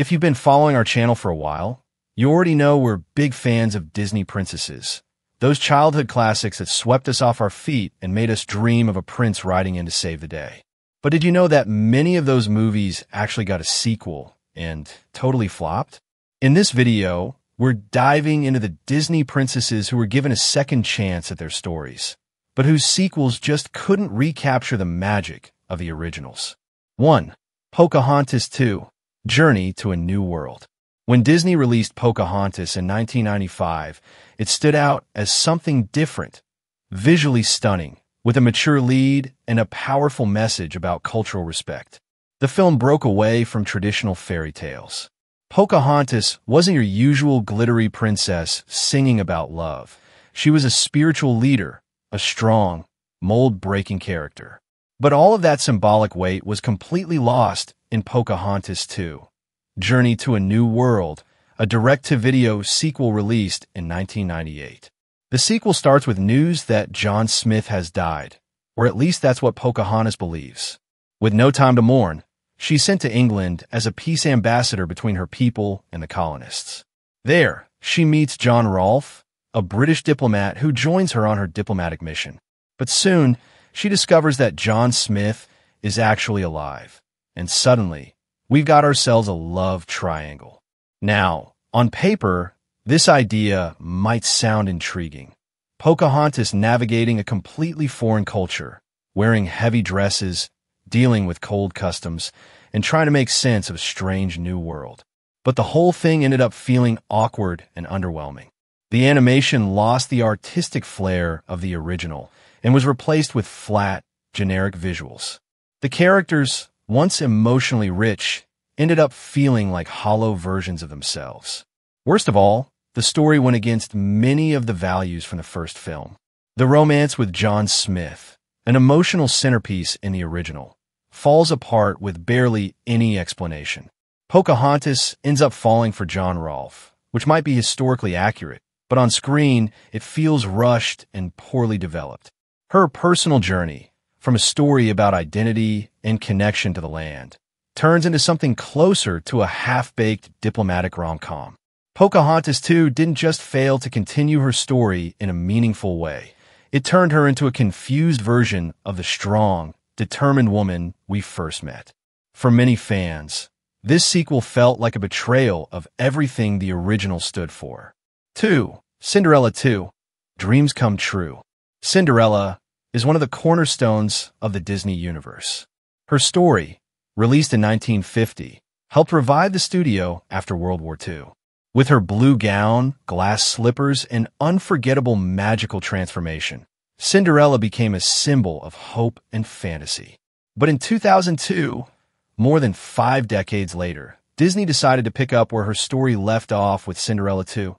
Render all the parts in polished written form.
If you've been following our channel for a while, you already know we're big fans of Disney princesses. Those childhood classics that swept us off our feet and made us dream of a prince riding in to save the day. But did you know that many of those movies actually got a sequel and totally flopped? In this video, we're diving into the Disney princesses who were given a second chance at their stories, but whose sequels just couldn't recapture the magic of the originals. 1. Pocahontas 2. Journey to a New World. When Disney released Pocahontas in 1995, it stood out as something different, visually stunning, with a mature lead and a powerful message about cultural respect. The film broke away from traditional fairy tales. Pocahontas wasn't your usual glittery princess singing about love. She was a spiritual leader, a strong, mold-breaking character. But all of that symbolic weight was completely lost in Pocahontas 2. Journey to a New World, a direct-to-video sequel released in 1998. The sequel starts with news that John Smith has died, or at least that's what Pocahontas believes. With no time to mourn, she's sent to England as a peace ambassador between her people and the colonists. There, she meets John Rolfe, a British diplomat who joins her on her diplomatic mission. But soon, she discovers that John Smith is actually alive, and suddenly, we've got ourselves a love triangle. Now, on paper, this idea might sound intriguing. Pocahontas navigating a completely foreign culture, wearing heavy dresses, dealing with cold customs, and trying to make sense of a strange new world. But the whole thing ended up feeling awkward and underwhelming. The animation lost the artistic flair of the original and was replaced with flat, generic visuals. The characters, once emotionally rich, ended up feeling like hollow versions of themselves. Worst of all, the story went against many of the values from the first film. The romance with John Smith, an emotional centerpiece in the original, falls apart with barely any explanation. Pocahontas ends up falling for John Rolfe, which might be historically accurate, but on screen, it feels rushed and poorly developed. Her personal journey, from a story about identity and connection to the land, turns into something closer to a half-baked diplomatic rom-com. Pocahontas 2 didn't just fail to continue her story in a meaningful way. It turned her into a confused version of the strong, determined woman we first met. For many fans, this sequel felt like a betrayal of everything the original stood for. 2. Cinderella 2. Dreams Come True. Cinderella is one of the cornerstones of the Disney universe. Her story, released in 1950, helped revive the studio after World War II. With her blue gown, glass slippers, and unforgettable magical transformation, Cinderella became a symbol of hope and fantasy. But in 2002, more than 5 decades later, Disney decided to pick up where her story left off with Cinderella 2,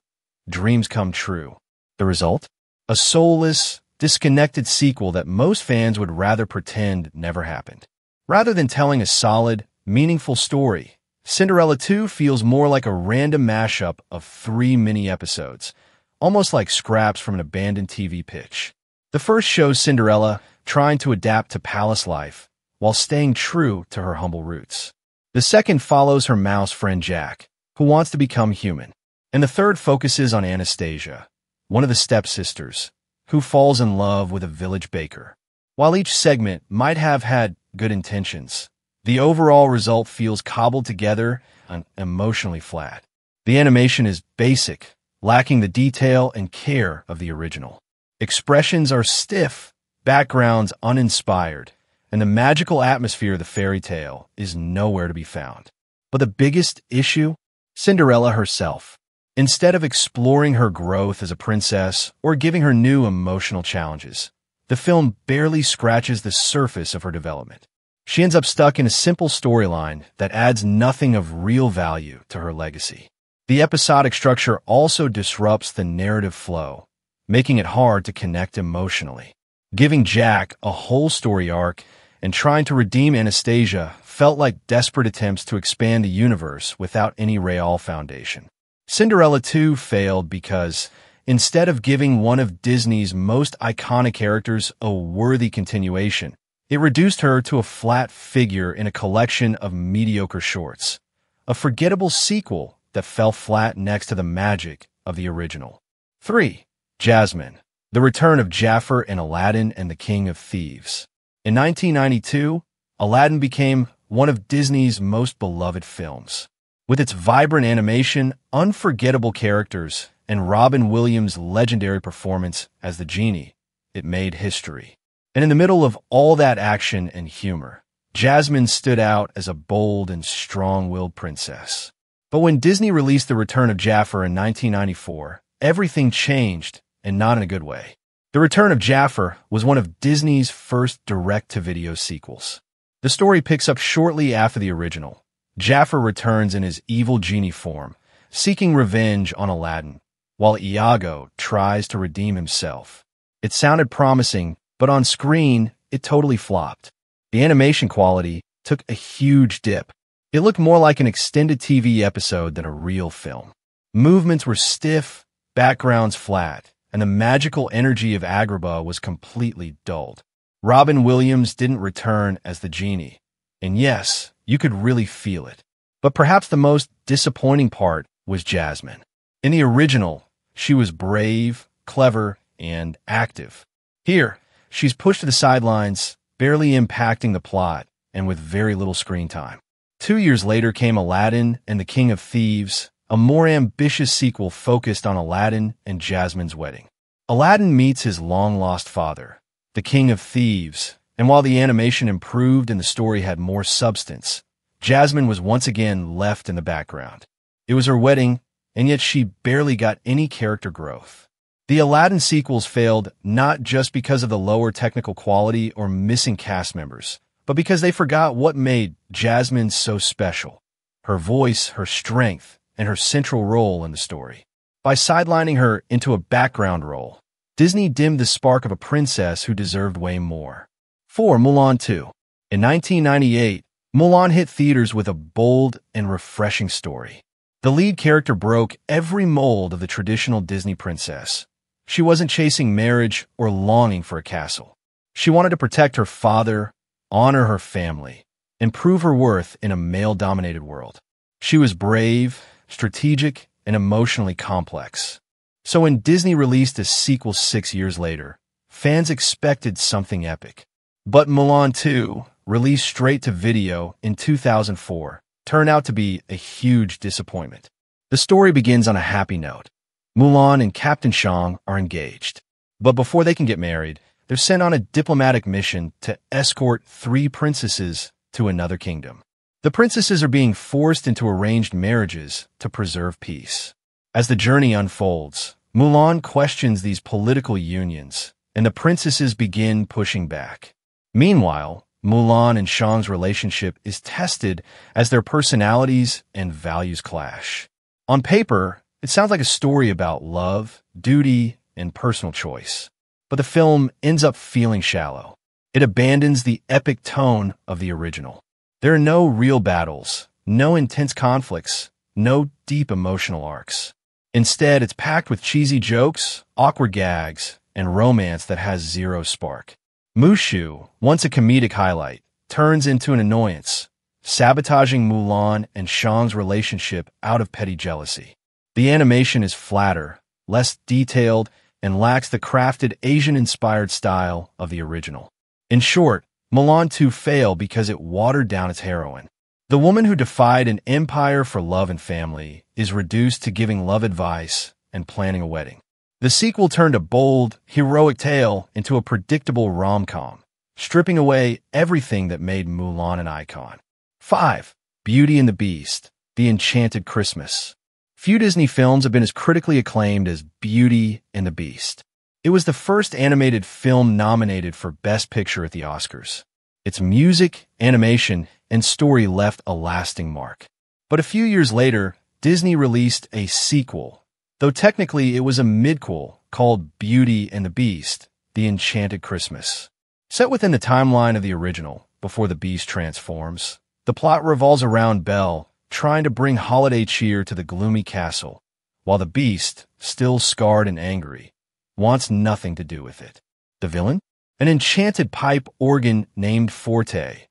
Dreams Come True. The result? A soulless, disconnected sequel that most fans would rather pretend never happened. Rather than telling a solid, meaningful story, Cinderella 2 feels more like a random mashup of 3 mini-episodes, almost like scraps from an abandoned TV pitch. The first shows Cinderella trying to adapt to palace life while staying true to her humble roots. The second follows her mouse friend Jack, who wants to become human. And the third focuses on Anastasia, one of the stepsisters, who falls in love with a village baker. While each segment might have had good intentions, the overall result feels cobbled together and emotionally flat. The animation is basic, lacking the detail and care of the original. Expressions are stiff, backgrounds uninspired, and the magical atmosphere of the fairy tale is nowhere to be found. But the biggest issue? Cinderella herself. Instead of exploring her growth as a princess or giving her new emotional challenges, the film barely scratches the surface of her development. She ends up stuck in a simple storyline that adds nothing of real value to her legacy. The episodic structure also disrupts the narrative flow, making it hard to connect emotionally. Giving Jack a whole story arc and trying to redeem Anastasia felt like desperate attempts to expand the universe without any real foundation. Cinderella 2 failed because, instead of giving one of Disney's most iconic characters a worthy continuation, it reduced her to a flat figure in a collection of mediocre shorts, a forgettable sequel that fell flat next to the magic of the original. 3. Jasmine, the return of Jafar in Aladdin and the King of Thieves. In 1992, Aladdin became one of Disney's most beloved films. With its vibrant animation, unforgettable characters, and Robin Williams' legendary performance as the genie, it made history. And in the middle of all that action and humor, Jasmine stood out as a bold and strong-willed princess. But when Disney released The Return of Jafar in 1994, everything changed, and not in a good way. The Return of Jafar was one of Disney's first direct-to-video sequels. The story picks up shortly after the original. Jafar returns in his evil genie form, seeking revenge on Aladdin, while Iago tries to redeem himself. It sounded promising, but on screen, it totally flopped. The animation quality took a huge dip. It looked more like an extended TV episode than a real film. Movements were stiff, backgrounds flat, and the magical energy of Agrabah was completely dulled. Robin Williams didn't return as the genie, and yes, you could really feel it. But perhaps the most disappointing part was Jasmine. In the original, she was brave, clever, and active. Here, she's pushed to the sidelines, barely impacting the plot, and with very little screen time. 2 years later came Aladdin and the King of Thieves, a more ambitious sequel focused on Aladdin and Jasmine's wedding. Aladdin meets his long-lost father, the King of Thieves, and while the animation improved and the story had more substance, Jasmine was once again left in the background. It was her wedding, and yet she barely got any character growth. The Aladdin sequels failed not just because of the lower technical quality or missing cast members, but because they forgot what made Jasmine so special: her voice, her strength, and her central role in the story. By sidelining her into a background role, Disney dimmed the spark of a princess who deserved way more. 4. Mulan 2. In 1998, Mulan hit theaters with a bold and refreshing story. The lead character broke every mold of the traditional Disney princess. She wasn't chasing marriage or longing for a castle. She wanted to protect her father, honor her family, and prove her worth in a male-dominated world. She was brave, strategic, and emotionally complex. So when Disney released a sequel 6 years later, fans expected something epic. But Mulan 2, released straight to video in 2004, turned out to be a huge disappointment. The story begins on a happy note. Mulan and Captain Shang are engaged. But before they can get married, they're sent on a diplomatic mission to escort 3 princesses to another kingdom. The princesses are being forced into arranged marriages to preserve peace. As the journey unfolds, Mulan questions these political unions, and the princesses begin pushing back. Meanwhile, Mulan and Shang's relationship is tested as their personalities and values clash. On paper, it sounds like a story about love, duty, and personal choice. But the film ends up feeling shallow. It abandons the epic tone of the original. There are no real battles, no intense conflicts, no deep emotional arcs. Instead, it's packed with cheesy jokes, awkward gags, and romance that has zero spark. Mushu, once a comedic highlight, turns into an annoyance, sabotaging Mulan and Shang's relationship out of petty jealousy. The animation is flatter, less detailed, and lacks the crafted Asian-inspired style of the original. In short, Mulan 2 failed because it watered down its heroine. The woman who defied an empire for love and family is reduced to giving love advice and planning a wedding. The sequel turned a bold, heroic tale into a predictable rom-com, stripping away everything that made Mulan an icon. 5. Beauty and the Beast, The Enchanted Christmas. Few Disney films have been as critically acclaimed as Beauty and the Beast. It was the first animated film nominated for Best Picture at the Oscars. Its music, animation, and story left a lasting mark. But a few years later, Disney released a sequel, though technically it was a midquel called Beauty and the Beast, The Enchanted Christmas. Set within the timeline of the original, before the Beast transforms, the plot revolves around Belle trying to bring holiday cheer to the gloomy castle, while the Beast, still scarred and angry, wants nothing to do with it. The villain? An enchanted pipe organ named Forte,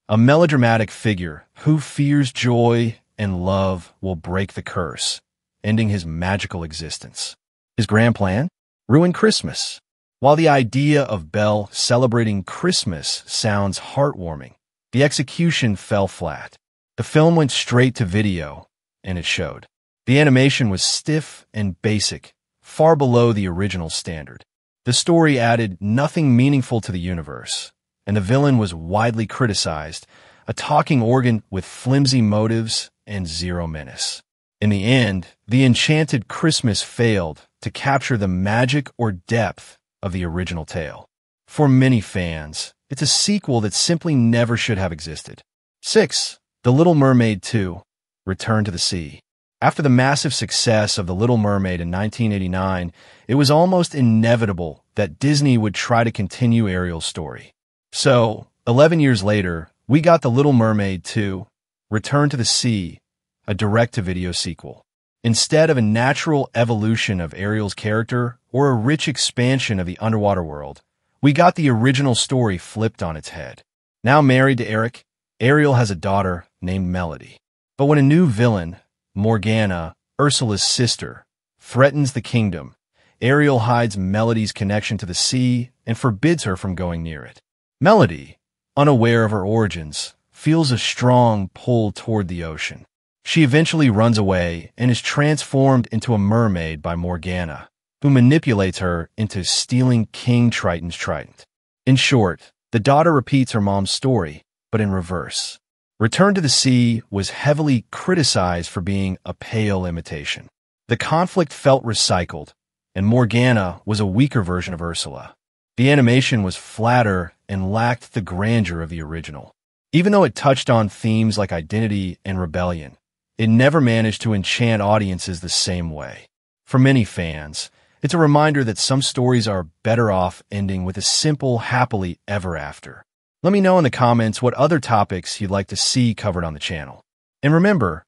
a melodramatic figure who fears joy and love will break the curse, ending his magical existence. His grand plan? Ruin Christmas. While the idea of Belle celebrating Christmas sounds heartwarming, the execution fell flat. The film went straight to video, and it showed. The animation was stiff and basic, far below the original standard. The story added nothing meaningful to the universe, and the villain was widely criticized, a talking organ with flimsy motives and zero menace. In the end, the enchanted Christmas failed to capture the magic or depth of the original tale. For many fans, it's a sequel that simply never should have existed. 6. The Little Mermaid 2, Return to the Sea. After the massive success of The Little Mermaid in 1989, it was almost inevitable that Disney would try to continue Ariel's story. So, 11 years later, we got The Little Mermaid 2, Return to the Sea, a direct-to-video sequel. Instead of a natural evolution of Ariel's character or a rich expansion of the underwater world, we got the original story flipped on its head. Now married to Eric, Ariel has a daughter named Melody. But when a new villain, Morgana, Ursula's sister, threatens the kingdom, Ariel hides Melody's connection to the sea and forbids her from going near it. Melody, unaware of her origins, feels a strong pull toward the ocean. She eventually runs away and is transformed into a mermaid by Morgana, who manipulates her into stealing King Triton's trident. In short, the daughter repeats her mom's story, but in reverse. Return to the Sea was heavily criticized for being a pale imitation. The conflict felt recycled, and Morgana was a weaker version of Ursula. The animation was flatter and lacked the grandeur of the original. Even though it touched on themes like identity and rebellion, it never managed to enchant audiences the same way. For many fans, it's a reminder that some stories are better off ending with a simple happily ever after. Let me know in the comments what other topics you'd like to see covered on the channel. And remember,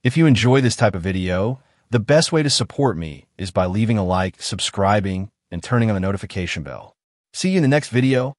if you enjoy this type of video, the best way to support me is by leaving a like, subscribing, and turning on the notification bell. See you in the next video.